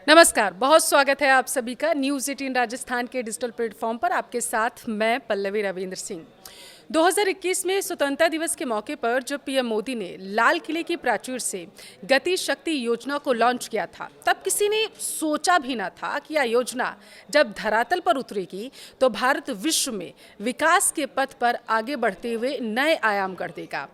नमस्कार, बहुत स्वागत है आप सभी का न्यूज़ 18 राजस्थान के डिजिटल प्लेटफॉर्म पर। आपके साथ मैं पल्लवी रविंद्र सिंह। 2021 में स्वतंत्रता दिवस के मौके पर जब पीएम मोदी ने लाल किले की प्राचीर से गति शक्ति योजना को लॉन्च किया था, तब किसी ने सोचा भी ना था कि यह योजना जब धरातल पर उतरेगी तो भारत विश्व में विकास के पथ पर आगे बढ़ते हुए नए आयाम गढ़ देगा।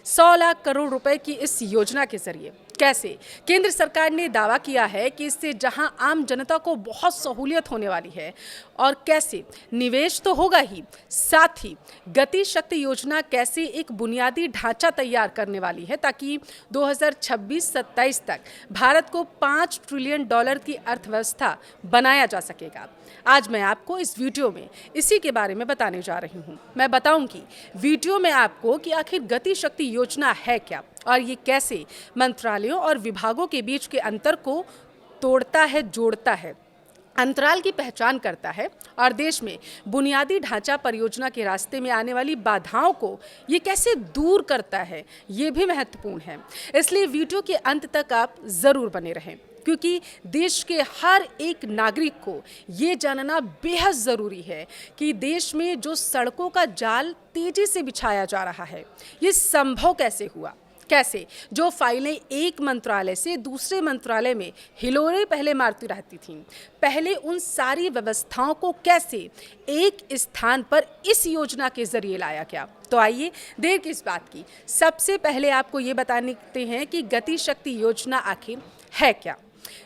100 लाख करोड़ रुपए की इस योजना के जरिए कैसे केंद्र सरकार ने दावा किया है कि इससे जहां आम जनता को बहुत सहूलियत होने वाली है और कैसे निवेश तो होगा ही, साथ ही गति शक्ति योजना कैसे एक बुनियादी ढांचा तैयार करने वाली है ताकि 2026-27 तक भारत को $5 ट्रिलियन की अर्थव्यवस्था बनाया जा सकेगा। आज मैं आपको इस वीडियो में इसी के बारे में बताने जा रही हूँ। मैं बताऊंगी वीडियो में आपको कि आखिर गति शक्ति योजना है क्या और ये कैसे मंत्रालयों और विभागों के बीच के अंतर को तोड़ता है, जोड़ता है, अंतराल की पहचान करता है और देश में बुनियादी ढांचा परियोजना के रास्ते में आने वाली बाधाओं को ये कैसे दूर करता है, ये भी महत्वपूर्ण है। इसलिए वीडियो के अंत तक आप ज़रूर बने रहें, क्योंकि देश के हर एक नागरिक को ये जानना बेहद ज़रूरी है कि देश में जो सड़कों का जाल तेज़ी से बिछाया जा रहा है, ये संभव कैसे हुआ। कैसे जो फाइलें एक मंत्रालय से दूसरे मंत्रालय में हिलोरे पहले मारती रहती थीं, पहले उन सारी व्यवस्थाओं को कैसे एक स्थान पर इस योजना के जरिए लाया गया। तो आइए देर किस बात की, सबसे पहले आपको ये बताते हैं कि गति शक्ति योजना आखिर है क्या।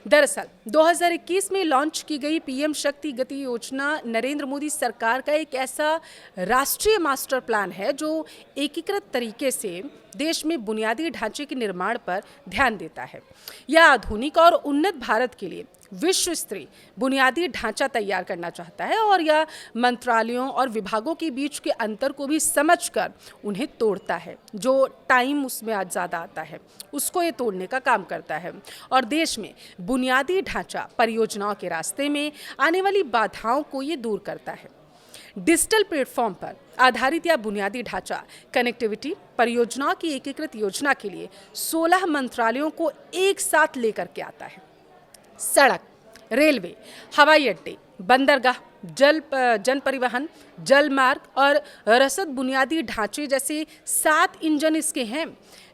दरअसल 2021 में लॉन्च की गई पीएम शक्ति गति योजना नरेंद्र मोदी सरकार का एक ऐसा राष्ट्रीय मास्टर प्लान है जो एकीकृत तरीके से देश में बुनियादी ढांचे के निर्माण पर ध्यान देता है। यह आधुनिक और उन्नत भारत के लिए विश्व स्तरीय बुनियादी ढांचा तैयार करना चाहता है और यह मंत्रालयों और विभागों के बीच के अंतर को भी समझकर उन्हें तोड़ता है। जो टाइम उसमें आज ज़्यादा आता है उसको ये तोड़ने का काम करता है और देश में बुनियादी ढांचा परियोजनाओं के रास्ते में आने वाली बाधाओं को ये दूर करता है। डिजिटल प्लेटफॉर्म पर आधारित या बुनियादी ढांचा कनेक्टिविटी परियोजनाओं की एकीकृत योजना के लिए 16 मंत्रालयों को एक साथ लेकर के आता है। सड़क, रेलवे, हवाई अड्डे, बंदरगाह, जन परिवहन, जल मार्ग और रसद बुनियादी ढांचे जैसे 7 इंजन इसके हैं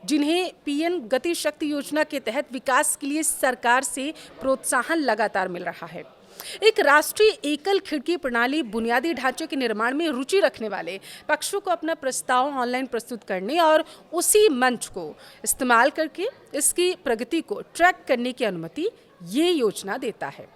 जिन्हें पीएम गति शक्ति योजना के तहत विकास के लिए सरकार से प्रोत्साहन लगातार मिल रहा है। एक राष्ट्रीय एकल खिड़की प्रणाली बुनियादी ढांचे के निर्माण में रुचि रखने वाले पक्षों को अपना प्रस्ताव ऑनलाइन प्रस्तुत करने और उसी मंच को इस्तेमाल करके इसकी प्रगति को ट्रैक करने की अनुमति ये योजना देता है।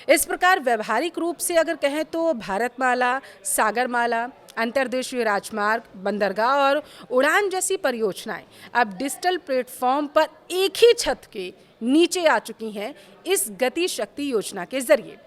इस प्रकार व्यवहारिक रूप से अगर कहें तो भारतमाला, सागरमाला, अंतर्देशीय राजमार्ग, बंदरगाह और उड़ान जैसी परियोजनाएं अब डिजिटल प्लेटफॉर्म पर एक ही छत के नीचे आ चुकी हैं इस गति शक्ति योजना के जरिए।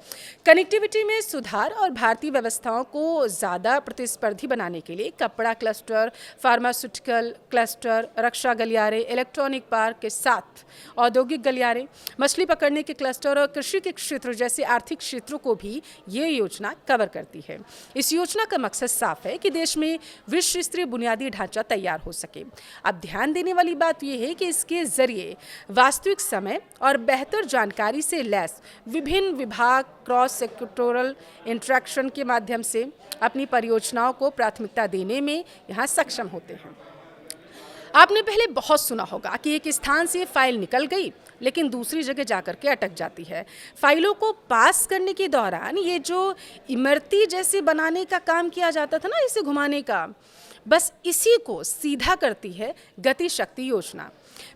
कनेक्टिविटी में सुधार और भारतीय व्यवस्थाओं को ज़्यादा प्रतिस्पर्धी बनाने के लिए कपड़ा क्लस्टर, फार्मास्यूटिकल क्लस्टर, रक्षा गलियारे, इलेक्ट्रॉनिक पार्क के साथ औद्योगिक गलियारे, मछली पकड़ने के क्लस्टर और कृषि के क्षेत्र जैसे आर्थिक क्षेत्रों को भी ये योजना कवर करती है। इस योजना का मकसद साफ है कि देश में विश्व स्तरीय बुनियादी ढांचा तैयार हो सके। अब ध्यान देने वाली बात यह है कि इसके जरिए वास्तविक समय और बेहतर जानकारी से लैस विभिन्न विभाग क्रॉस सेक्टोरल इंटरेक्शन के माध्यम से अपनी परियोजनाओं को प्राथमिकता देने में यहाँ सक्षम होते हैं। आपने पहले बहुत सुना होगा कि एक स्थान से फाइल निकल गई लेकिन दूसरी जगह जाकर के अटक जाती है। फाइलों को पास करने के दौरान ये जो इमरती जैसे बनाने का काम किया जाता था ना, इसे घुमाने का, बस इसी को सीधा करती है गति शक्ति योजना।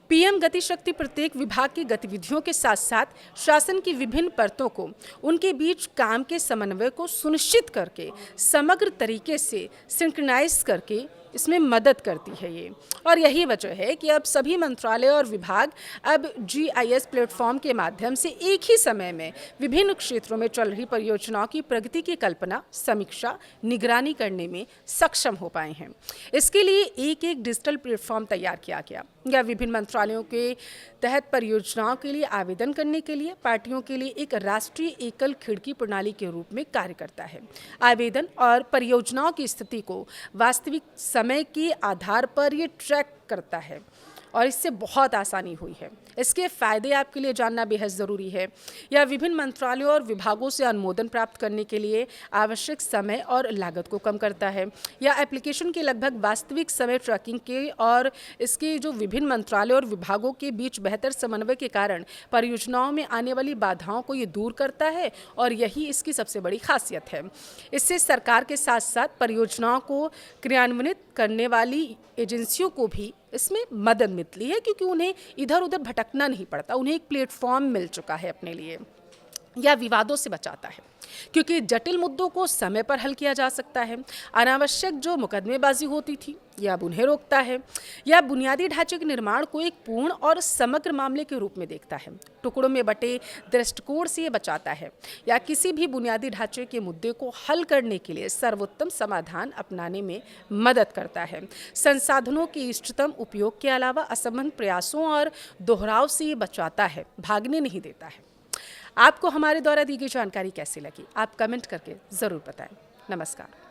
पीएम गति शक्ति प्रत्येक विभाग की गतिविधियों के साथ साथ शासन की विभिन्न परतों को उनके बीच काम के समन्वय को सुनिश्चित करके समग्र तरीके से सिंक्रोनाइज करके इसमें मदद करती है ये। और यही वजह है कि अब सभी मंत्रालय और विभाग अब GIS प्लेटफॉर्म के माध्यम से एक ही समय में विभिन्न क्षेत्रों में चल रही परियोजनाओं की प्रगति की कल्पना, समीक्षा, निगरानी करने में सक्षम हो पाए हैं। इसके लिए एक डिजिटल प्लेटफॉर्म तैयार किया गया या विभिन्न मंत्रालयों के तहत परियोजनाओं के लिए आवेदन करने के लिए पार्टियों के लिए एक राष्ट्रीय एकल खिड़की प्रणाली के रूप में कार्य करता है। आवेदन और परियोजनाओं की स्थिति को वास्तविक समय के आधार पर ये ट्रैक करता है और इससे बहुत आसानी हुई है। इसके फायदे आपके लिए जानना बेहद ज़रूरी है। यह विभिन्न मंत्रालयों और विभागों से अनुमोदन प्राप्त करने के लिए आवश्यक समय और लागत को कम करता है। यह एप्लीकेशन के लगभग वास्तविक समय ट्रैकिंग के और इसके जो विभिन्न मंत्रालयों और विभागों के बीच बेहतर समन्वय के कारण परियोजनाओं में आने वाली बाधाओं को ये दूर करता है और यही इसकी सबसे बड़ी खासियत है। इससे सरकार के साथ साथ परियोजनाओं को क्रियान्वित करने वाली एजेंसियों को भी इसमें मदद मिलती है, क्योंकि उन्हें इधर उधर भटकना नहीं पड़ता, उन्हें एक प्लेटफॉर्म मिल चुका है अपने लिए। या विवादों से बचाता है, क्योंकि जटिल मुद्दों को समय पर हल किया जा सकता है। अनावश्यक जो मुकदमेबाजी होती थी यह अब उन्हें रोकता है। यह बुनियादी ढांचे के निर्माण को एक पूर्ण और समग्र मामले के रूप में देखता है, टुकड़ों में बटे दृष्टिकोण से ये बचाता है या किसी भी बुनियादी ढांचे के मुद्दे को हल करने के लिए सर्वोत्तम समाधान अपनाने में मदद करता है। संसाधनों के इष्टतम उपयोग के अलावा असंबद्ध प्रयासों और दोहराव से ये बचाता है, भागने नहीं देता है। आपको हमारे द्वारा दी गई जानकारी कैसी लगी, आप कमेंट करके ज़रूर बताएं। नमस्कार।